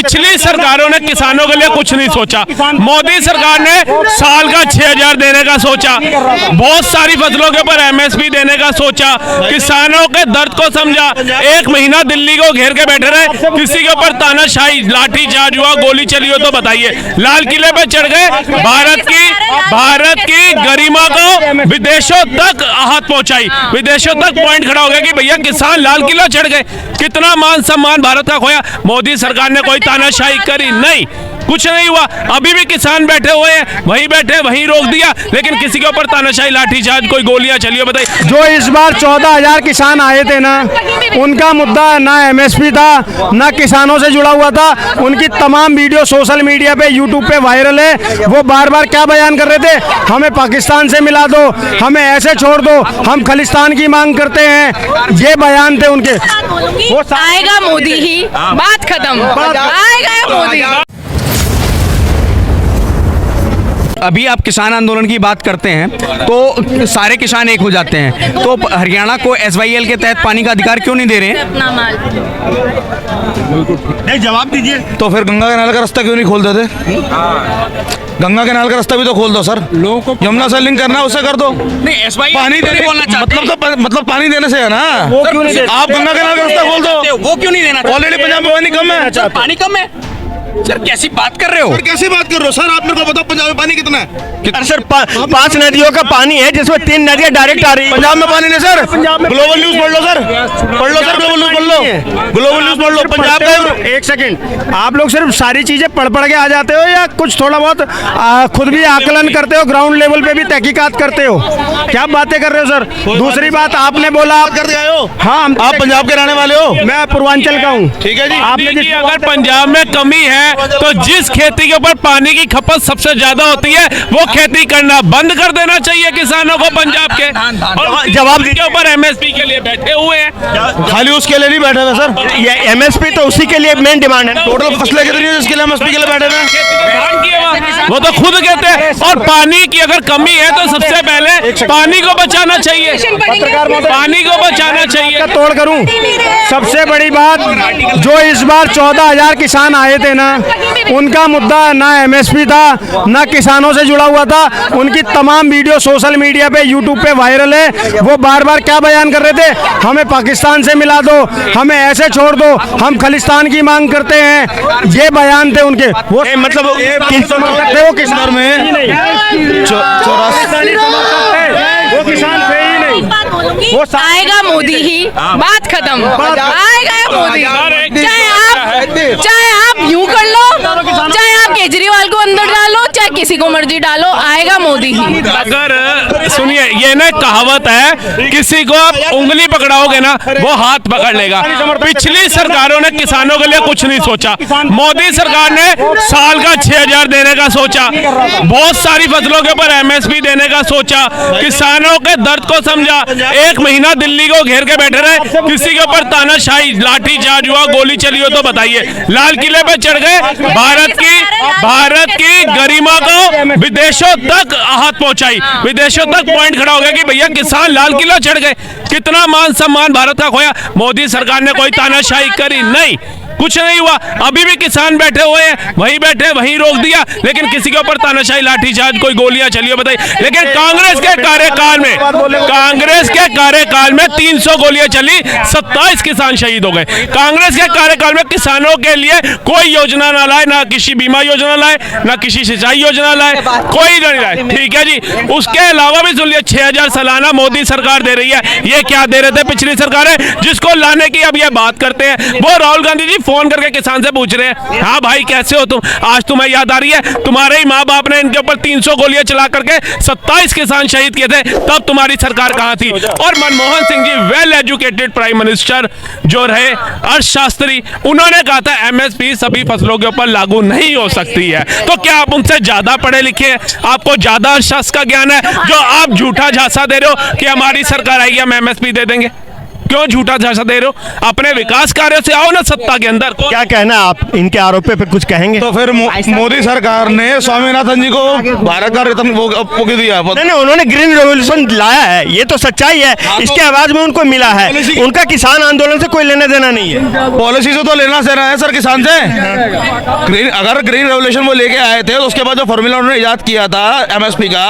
पिछली सरकारों ने किसानों के लिए कुछ नहीं सोचा। मोदी सरकार ने साल का 6,000 देने का सोचा, बहुत सारी फसलों के ऊपर MSP देने का सोचा, किसानों के दर्द को समझा। 1 महीना दिल्ली को घेर के बैठे रहे, किसी के ऊपर तानाशाही लाठी चार्ज हुआ, गोली चली हो तो बताइए। लाल किले पे चढ़ गए, भारत की गरिमा को विदेशों तक आहत पहुंचाई, विदेशों तक पॉइंट खड़ा हो गया कि भैया किसान लाल किला चढ़ गए। कितना मान सम्मान भारत का खोया। मोदी सरकार ने कोई तानाशाही करी नहीं, कुछ नहीं हुआ। अभी भी किसान बैठे हुए हैं, वहीं बैठे वहीं रोक दिया, लेकिन किसी के ऊपर तानाशाही लाठीचार्ज, कोई गोलियां चली हो बताइए। जो इस बार 14,000 किसान आए थे ना, उनका मुद्दा ना MSP था, ना किसानों से जुड़ा हुआ था। उनकी तमाम वीडियो सोशल मीडिया पे, यूट्यूब पे वायरल है। वो बार बार क्या बयान कर रहे थे, हमें पाकिस्तान से मिला दो, हमें ऐसे छोड़ दो, हम खालिस्तान की मांग करते हैं। ये बयान थे उनके। वो आएगा मोदी ही, बात खत्म, आएगा मोदी। अभी आप किसान आंदोलन की बात करते हैं तो सारे किसान एक हो जाते हैं, तो हरियाणा को SYL के तहत पानी का अधिकार क्यों नहीं दे रहे हैं? अपना माल नहीं, जवाब दीजिए। तो फिर गंगा कैनाल का रास्ता क्यों नहीं खोल देते? गंगा कैनाल का रास्ता भी तो खोल दो सर। लोगों को यमुना से लिंक करना है, उसे कर दो। नहीं, SYL पानी देने मतलब पानी देने से है ना। वो क्यों नहीं देते? आप गंगा कैनाल का रास्ता खोल दो। वो क्यों नहीं देना? ऑलरेडी पंजाब में पानी कम है। पानी कम है सर, कैसी बात कर रहे हो? सर कैसी बात कर रहे हो सर? आप मेरे को बताओ पंजाब में पानी कितना है? सर 5 नदियों का पानी है, जिसमें 3 नदियां डायरेक्ट आ रही है। पंजाब में पानी नहीं सर। ग्लोबल न्यूज पढ़ लो सर, पढ़ लो सर, ग्लोबल न्यूज पढ़ लो, ग्लोबल न्यूज पढ़ लो। पंजाब का 1 सेकंड, आप लोग सिर्फ सारी चीजें पढ़ के आ जाते हो या कुछ थोड़ा बहुत खुद भी आकलन करते हो, ग्राउंड लेवल पे भी तहकीकात करते हो? क्या बातें कर रहे हो सर? दूसरी बात, आपने बोला कर आए हो। हाँ, आप पंजाब के रहने वाले हो? मैं पूर्वांचल का हूँ। ठीक है जी। आपने अगर पंजाब में कमी है तो जिस खेती के ऊपर पानी की खपत सबसे ज्यादा होती है वो खेती करना बंद कर देना चाहिए किसानों को पंजाब के। और जवाब के ऊपर MSP के लिए बैठे हुए हैं, खाली उसके लिए नहीं बैठे हुए सर। ये MSP तो उसी के लिए मेन डिमांड है। टोटल फसलें कितनी है जिसके लिए MSP के लिए बैठे हुए? वो तो खुद कहते हैं। और पानी की अगर कमी है तो सबसे पहले पानी को बचाना चाहिए, पानी को बचाना चाहिए। तोड़ करूं, सबसे बड़ी बात, जो इस बार 14,000 किसान आए थे ना, उनका मुद्दा ना MSP था, ना किसानों से जुड़ा हुआ था। उनकी तमाम वीडियो सोशल मीडिया पे, यूट्यूब पे वायरल है। वो बार बार क्या बयान कर रहे थे, हमें पाकिस्तान से मिला दो, हमें ऐसे छोड़ दो, हम खालिस्तान की मांग करते हैं। ये बयान थे उनके। वो मतलब वो किसान में 84 वो किसान थे ही नहीं। वो आएगा मोदी ही, बात खत्म, आएगा मोदी। चाहे आप यूं कर लो, चाहे आप केजरीवाल को अंदर डालो, चाहे किसी को मर्जी डालो, आएगा मोदी ही। अगर सुनिए, ये ना कहावत है, किसी को आप उंगली पकड़ाओगे ना वो हाथ पकड़ लेगा। पिछली सरकारों ने किसानों के लिए कुछ नहीं सोचा। मोदी सरकार ने साल का 6,000 देने का सोचा, बहुत सारी फसलों के ऊपर MSP देने का सोचा, किसानों के दर्द को समझा। 1 महीना दिल्ली को घेर के बैठे रहे, किसी के ऊपर तानाशाही लाठी चार्ज हुआ, गोली चली हो तो बताइए। लाल किले पे चढ़ गए, भारत की गरिमा को विदेशों तक आहत पहुंचाई, विदेशों तक पॉइंट खड़ा हो गया कि भैया किसान लाल किला चढ़ गए। कितना मान सम्मान भारत का खोया। मोदी सरकार ने कोई तानाशाही करी नहीं, कुछ नहीं हुआ। अभी भी किसान बैठे हुए हैं, वहीं बैठे वहीं रोक दिया, लेकिन किसी के ऊपर तानाशाही लाठीचार्ज, कोई गोलियां चली हो बताइए। लेकिन कांग्रेस के कार्यकाल में 300 गोलियां चली, 27 किसान शहीद हो गए। कांग्रेस के कार्यकाल में किसानों के लिए कोई योजना ना लाए, ना किसी बीमा योजना लाए, ना किसी सिंचाई योजना लाए, कोई नहीं लाए। ठीक है जी। उसके अलावा भी सुन लिया, 6,000 सालाना मोदी सरकार दे रही है। ये क्या दे रहे थे पिछली सरकारें, जिसको लाने की अब ये बात करते हैं। वो राहुल गांधी जी फोन करके किसान से पूछ रहे हैं, हाँ भाई कैसे हो तुम, आज तुम्हें याद आ रही है तुम्हारे ही माँ बाप ने इनके ऊपर 300 गोलियां चला करके 27 किसान शहीद किए थे, तब तुम्हारी सरकार कहाँ थी? और Manmohan Singh ji, well educated prime minister जो रहे, अर्थशास्त्री, उन्होंने कहा था MSP सभी फसलों के ऊपर लागू नहीं हो सकती है। तो क्या आप उनसे ज्यादा पढ़े लिखे हैं, आपको ज्यादा अर्थशास्त्र का ज्ञान है, जो आप झूठा झांसा दे रहे हो कि हमारी सरकार आएगी हम MSP दे देंगे? क्यों झूठा झांसा दे रहे हो? अपने विकास कार्यों से आओ ना सत्ता के अंदर। क्या कहना है आप इनके आरोपों पे कुछ कहेंगे? तो फिर मोदी सरकार ने स्वामीनाथन जी को भारत का रत्न वो दिया। नहीं, उन्होंने ग्रीन रेवोल्यूशन लाया है, ये तो सच्चाई है, इसके आवाज में उनको मिला है। उनका किसान आंदोलन से कोई लेना देना नहीं है। पॉलिसी से तो लेना देना है सर किसान से। अगर ग्रीन रेवोल्यूशन वो लेके आए थे तो उसके बाद जो फॉर्मूला उन्होंने इजाद किया था एमएसपी का,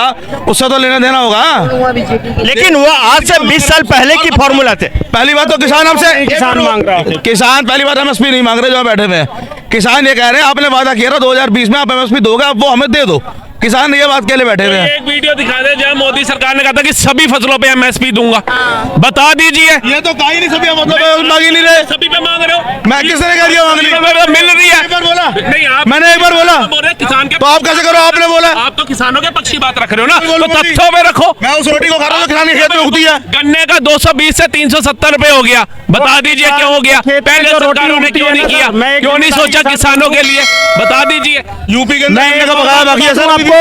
उससे तो लेना देना होगा। लेकिन वो आज से 20 साल पहले की फॉर्मूला थे। पहली बात तो किसान हमसे किसान मांग रहा है। किसान पहली बात एमएसपी नहीं मांग रहे जो बैठे हुए हैं। किसान ये कह रहे हैं आपने वादा किया था 2020 में आप एमएसपी दोगे, आप वो हमें दे दो। किसान ये बात के लिए बैठे हुए हैं। एक वीडियो दिखा दे जहाँ मोदी सरकार ने कहा था कि सभी फसलों पे एमएसपी दूंगा, बता दीजिए। ये तो कहा ही नहीं, सभी मतलब मांग ही नहीं रहे। सभी पे मांग रहे हो? मैं किसने कह दिया मांग ली? मिल रही है। एक बार बोला नहीं, आप मैंने एक बार बोला बोल रहे किसान के, तो आप कैसे करो? आपने बोला आप तो किसानों के पक्षी बात रख रहे हो ना, बोलो तो मोदी। तथ्यों पे रखो। मैं उस रोटी को खा रहा हूँ किसान के खेत में उगती है। गन्ने का 220 से 370 रुपए हो गया, बता दीजिए क्यों हो गया? पहले सरकारों ने क्यों नहीं किया? क्यों नहीं सोचा किसानों के लिए? बता दीजिए। यूपी के अंदर गन्ने का बकाया बाकी है सर। आपको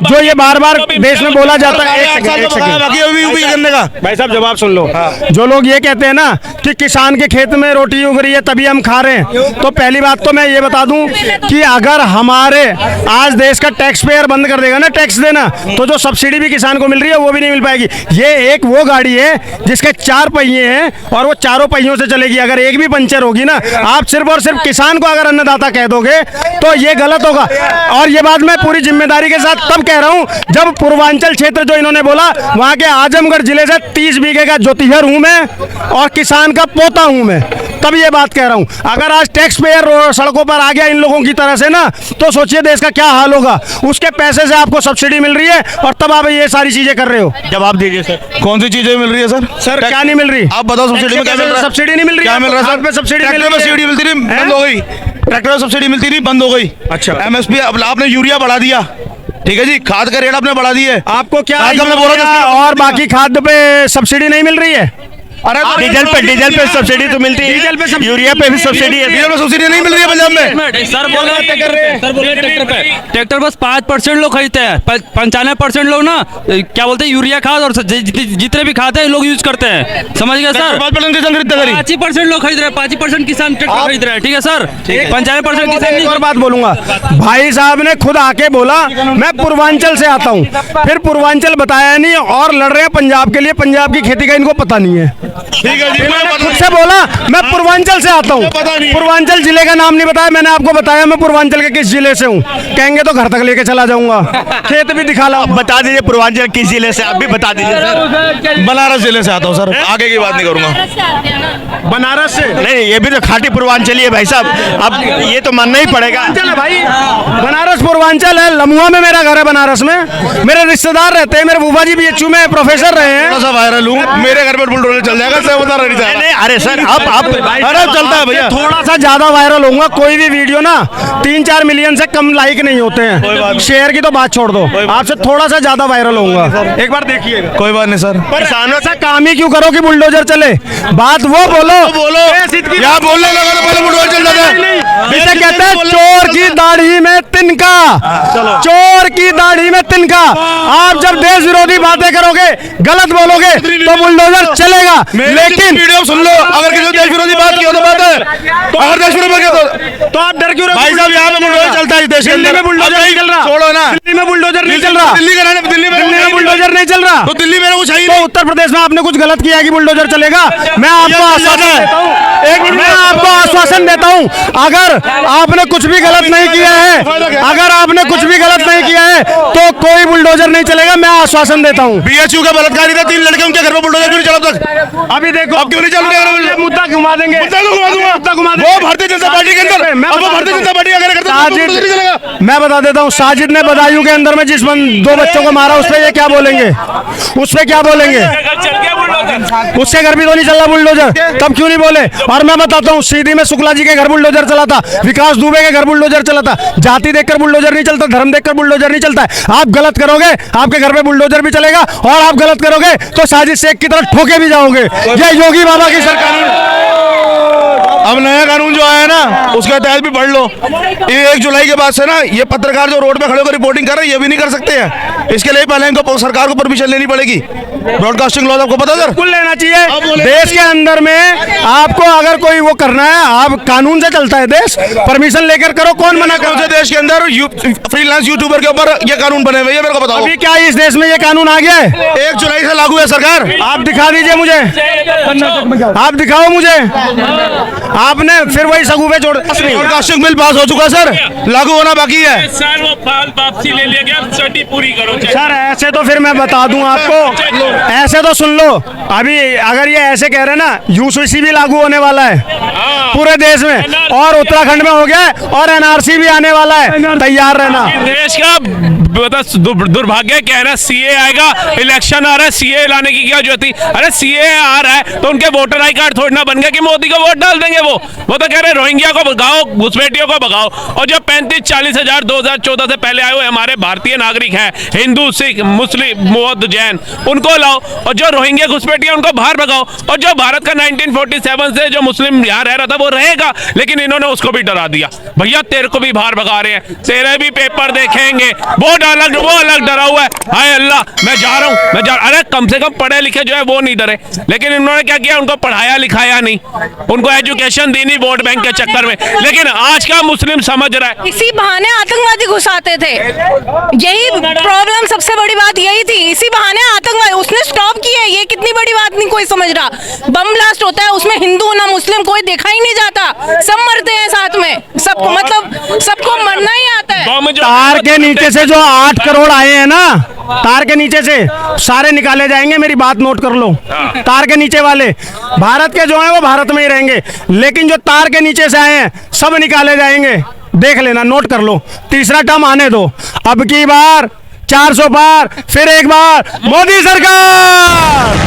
जो ये बार बार देश में बोला जाता है, एक साल का बकाया बाकी है अभी यूपी के गन्ने का। भाई साहब जवाब सुन लो। जो लोग ये कहते हैं ना कि किसान के खेत में रोटी उग रही है तभी हम खा रहे हैं, तो पहली बात तो मैं ये बता दूं कि अगर हमारे आज देश का टैक्स पेयर बंद कर देगा ना टैक्स देना, तो जो सब्सिडी भी किसान को मिल रही है वो भी नहीं मिल पाएगी। ये एक वो गाड़ी है जिसके 4 पहिए हैं और वो चारों पहियों से चलेगी। अगर एक भी पंचर होगी ना, आप सिर्फ और सिर्फ किसान को अगर अन्नदाता कह दोगे तो ये गलत होगा। और ये बात मैं पूरी जिम्मेदारी के साथ तब कह रहा हूं जब पूर्वांचल क्षेत्र जो इन्होंने बोला, वहां के आजमगढ़ जिले से 30 बीघे का ज्योतिहर हूं मैं और किसान का पोता हूं मैं, तब ये बात कह रहा हूं। अगर आज टैक्स पेयर सड़कों पर आ गया इन लोगों की तरह से ना, तो सोचिए देश का क्या हाल होगा। उसके पैसे से आपको सब्सिडी मिल रही है और तब आप ये सारी चीजें कर रहे हो। जवाब दीजिए सर। कौन सी चीजें मिल रही है सर? सर क्या नहीं मिल रही? आप बताओ सब्सिडी में क्या मिल रहा है? सब्सिडी नहीं मिल रही। क्या मिल रहा है हाथ पे सब्सिडी ट्रैक्टर में सब्सिडी मिलती नहीं, बंद हो गई। ट्रैक्टर में सब्सिडी मिलती नहीं, बंद हो गई। अच्छा। एमएसपी आपने यूरिया बढ़ा दिया, ठीक है जी। खाद का रेट आपने बढ़ा दिया। आपको क्या आज हमने बोला था और बाकी खाद्य पे सब्सिडी नहीं मिल रही है? अरे डीजल पे सब्सिडी तो मिलती है, डीजल पे यूरिया पे भी सब्सिडी है। डीजल में सब्सिडी नहीं मिल रही है पंजाब में। सर बोल रहे ट्रैक्टर पे ट्रैक्टर बस 5% लोग खरीदते हैं, 95% लोग ना क्या बोलते हैं यूरिया खाद और जितने भी खाद है लोग यूज करते हैं, समझ गए सर? 5% लोग खरीद रहे हैं, 5% किसान ट्रैक्टर खरीद रहे हैं, ठीक है सर? 95% किसान एक और बात बोलूंगा, भाई साहब ने खुद आके बोला मैं पूर्वांचल से आता हूँ, फिर पूर्वांचल बताया नहीं और लड़ रहे हैं पंजाब के लिए। पंजाब की खेती का इनको पता नहीं है। ठीक है जी, खुद से बोला मैं पूर्वांचल से आता हूँ, पूर्वांचल जिले का नाम नहीं बताया, मैंने आपको बताया मैं पूर्वांचल के किस जिले से हूँ। कहेंगे तो घर तक लेके चला जाऊंगा, खेत भी दिखा ला। बता दीजिए पूर्वांचल किस जिले से, आप भी बता दीजिए सर। बनारस जिले से आता हूँ सर, आगे की बात नहीं करूंगा। बनारस से नहीं, ये भी तो खाटी पूर्वांचली है भाई साहब, अब ये तो मानना ही पड़ेगा। भाई बनारस पूर्वांचल है। लमुआ में मेरा घर है, बनारस में मेरे रिश्तेदार रहते हैं, मेरे बुआ जी बीएचयू में प्रोफेसर रहे हैं। थोड़ा सा वायरल हूँ, मेरे घर पर बुलडोजर चल जाएगा, से बता रही था। नहीं, अरे सर आप अरे चलता है भैया। थोड़ा सा ज्यादा वायरल होऊंगा, कोई भी वीडियो ना 3-4 मिलियन से कम लाइक नहीं होते हैं। शेयर की तो बात छोड़ दो, आपसे थोड़ा सा ज्यादा वायरल होऊंगा, एक बार देखिएगा। कोई बात नहीं सर। किसानों से काम ही क्यों करो कि बुलडोजर चले? बात वो बोलो यहाँ बोलने लगा तो पहले बुलडोजर चल जाता है। इसे कहते हैं चोर की दाढ़ी में तिनका, चोर की दाढ़ी में तिनका। आप जब देश विरोधी बातें करोगे, गलत बोलोगे तो बुलडोजर चलेगा, लेकिन वीडियो सुन लो। अगर किसी देश विरोधी बात की हो तो बात है, अगर देश विरोधी तो आप डर क्यों रहे? भाई साहब यहाँ पे बुलडोजर चलता है देश के दिल्ली अंदर। में बुलडोजर नहीं चल रहा, छोड़ो ना, दिल्ली में बुलडोजर नहीं चल रहा, दिल्ली का दिल्ली में बुलडोजर नहीं चल रहा, तो दिल्ली में कुछ है ही तो नहीं। उत्तर प्रदेश में आपने कुछ गलत किया है कि बुलडोजर चलेगा? मैं आपको आश्वासन देता हूँ, मैं आपको आश्वासन देता हूँ, अगर आपने कुछ भी गलत नहीं किया है, अगर आपने कुछ भी गलत नहीं किया है तो कोई बुलडोजर नहीं चलेगा, मैं आश्वासन देता हूँ। बीएचयू का बलात्कारी था, 3 लड़के उनके घर पर बुलडोजर क्यों नहीं चला तक? अभी देखो अब क्यों नहीं चल रहे? मुद्दा घुमा देंगे, मुद्दा को घुमा दूंगा। मुद्दा घुमा वो भारतीय जनता पार्टी के अंदर, अब वो भारतीय जनता पार्टी अगर करता है तो बुलडोजर नहीं चलेगा। मैं बता देता हूँ, साजिद ने बदायूं के अंदर में जिस 2 बच्चों को मारा, उस पर ये क्या बोलेंगे? उस पर क्या बोलेंगे? चल गया बुलडोजर। उसके घर भी तो नहीं चल रहा बुलडोजर, तब क्यों नहीं बोले? और मैं बताता हूँ, सीधी में शुक्ला जी के घर बुलडोजर चला था, विकास दुबे के घर बुलडोजर चला था। जाति देखकर बुलडोजर नहीं चलता, धर्म देखकर बुलडोजर नहीं चलता है। आप गलत करोगे आपके घर पे बुलडोजर भी चलेगा, और आप गलत करोगे तो साजिद शेख की तरफ ठोके भी जाओगे। ये योगी बाबा की सरकार है। अब नया कानून जो आया है ना उसके तहत भी पढ़ लो। 1 जुलाई के बाद से ना ये पत्रकार जो रोड पे खड़े होकर रिपोर्टिंग कर रहे हैं ये भी नहीं कर सकते हैं। इसके लिए पहले इनको सरकार को परमिशन लेनी पड़ेगी। ब्रॉडकास्टिंग लॉ आपको पता सर? बिल्कुल लेना चाहिए। देश के अंदर में आपको अगर कोई वो करना है, आप कानून से चलता है देश, परमिशन लेकर करो। कौन मना कौन से कर? देश के अंदर फ्रीलांस यूट्यूबर के ऊपर ये कानून बने हुए हैं मेरे को बताओ। अभी क्या इस देश में ये कानून आ गया है? 1 जुलाई से लागू है सरकार। आप दिखा दीजिए मुझे, आप दिखाओ मुझे। आपने फिर वही सगुफे छोड़। ब्रॉडकास्टिंग बिल पास हो चुका सर, लागू होना बाकी है। सर वो वापसी ले लिया गया, स्टडी पूरी करो। सर ऐसे तो फिर मैं बता दूं आपको, ऐसे तो सुन लो। अभी अगर ये ऐसे कह रहे हैं ना, यूसीसी भी लागू होने वाला है पूरे देश में, और उत्तराखंड में हो गया है, और एनआरसी भी आने वाला है, तैयार रहना। देश का दुर्भाग्य क्या है ना, सीए आएगा, इलेक्शन आ रहा है, सीए लाने की क्या जरूरत थी? अरे सीए आ रहा है तो उनके वोटर आई कार्ड थोड़ी ना बन गया कि मोदी को वोट डाल देंगे। वो तो कह रहे रोहिंग्या को भगाओ, घुसपैठियों को भगाओ। और जो 35-40 हजार 2014 से पहले आए हुए हमारे भारतीय नागरिक हैं, हिंदू, सिख, मुस्लिम, बौद्ध, जैन, उनको लाओ। और जो रोहिंग्या घुसपैठिया उनको बाहर भगाओ। और जो भारत का 1947 से जो मुस्लिम यहाँ रह रहा था वो रहेगा, लेकिन इन्होंने उसको भी डरा दिया। भैया तेरे को भी बाहर भगा रहे हैं, तेरे भी पेपर देखेंगे। वो अलग डरा हुआ है। हाय अल्लाह, मैं जा रहा हूँ। अरे कम से कम पढ़े लिखे जो है वो नहीं डरे, लेकिन इन्होंने क्या किया, उनको पढ़ाया लिखाया नहीं, उनको एजुकेशन दी नहीं वोट बैंक के चक्कर में। लेकिन आज का मुस्लिम समझ रहा है इसी बहाने आतंकवादी घुसाते थे, यही प्रॉब्लम, सबसे बड़ी बात यही थी। इसी बहाने आतंकवादी उसने स्टॉप किया। ये कितनी बड़ी बात नहीं कोई समझ रहा। बम ब्लास्ट होता है, उसमें हिंदू ना मुस्लिम कोई देखा ही नहीं जाता, सब मरते हैं साथ में। सबको मतलब सबको मरना ही आता है। तार के नीचे से जो 8 करोड़ आए हैं ना, तार के नीचे से सारे निकाले जाएंगे। मेरी बात नोट कर लो, तार के नीचे वाले भारत के जो हैं वो भारत में ही रहेंगे, लेकिन जो तार के नीचे से आए हैं सब निकाले जाएंगे। देख लेना, नोट कर लो। तीसरा टर्म आने दो, अब की बार 400 पार, फिर एक बार मोदी सरकार।